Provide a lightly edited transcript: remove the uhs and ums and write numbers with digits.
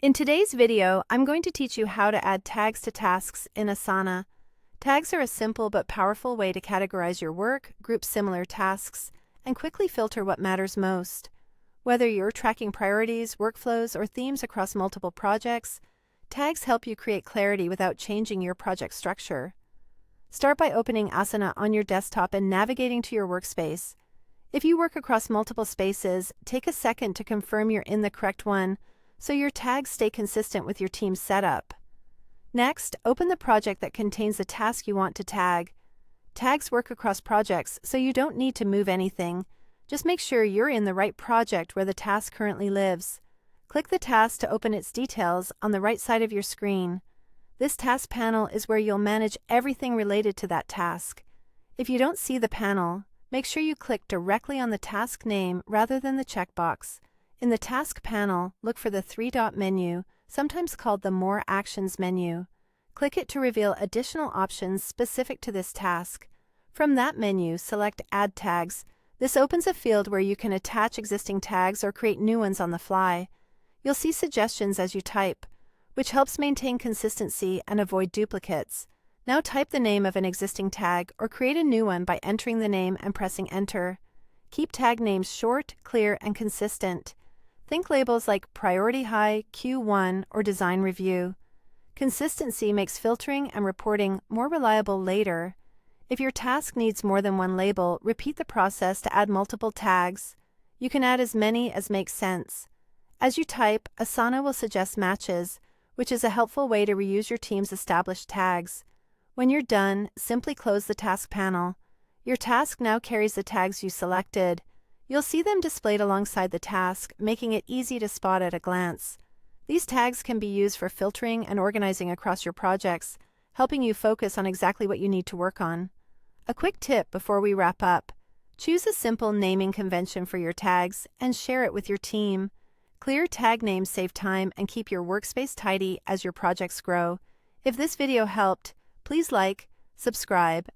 In today's video, I'm going to teach you how to add tags to tasks in Asana. Tags are a simple but powerful way to categorize your work, group similar tasks, and quickly filter what matters most. Whether you're tracking priorities, workflows, or themes across multiple projects, tags help you create clarity without changing your project structure. Start by opening Asana on your desktop and navigating to your workspace. If you work across multiple spaces, take a second to confirm you're in the correct one, so your tags stay consistent with your team's setup. Next, open the project that contains the task you want to tag. Tags work across projects, so you don't need to move anything. Just make sure you're in the right project where the task currently lives. Click the task to open its details on the right side of your screen. This task panel is where you'll manage everything related to that task. If you don't see the panel, make sure you click directly on the task name rather than the checkbox. In the Task panel, look for the three-dot menu, sometimes called the More Actions menu. Click it to reveal additional options specific to this task. From that menu, select Add Tags. This opens a field where you can attach existing tags or create new ones on the fly. You'll see suggestions as you type, which helps maintain consistency and avoid duplicates. Now type the name of an existing tag or create a new one by entering the name and pressing Enter. Keep tag names short, clear, and consistent. Think labels like Priority High, Q1, or Design Review. Consistency makes filtering and reporting more reliable later. If your task needs more than one label, repeat the process to add multiple tags. You can add as many as makes sense. As you type, Asana will suggest matches, which is a helpful way to reuse your team's established tags. When you're done, simply close the Task panel. Your task now carries the tags you selected. You'll see them displayed alongside the task, making it easy to spot at a glance. These tags can be used for filtering and organizing across your projects, helping you focus on exactly what you need to work on. A quick tip before we wrap up: choose a simple naming convention for your tags and share it with your team. Clear tag names save time and keep your workspace tidy as your projects grow. If this video helped, please like, subscribe,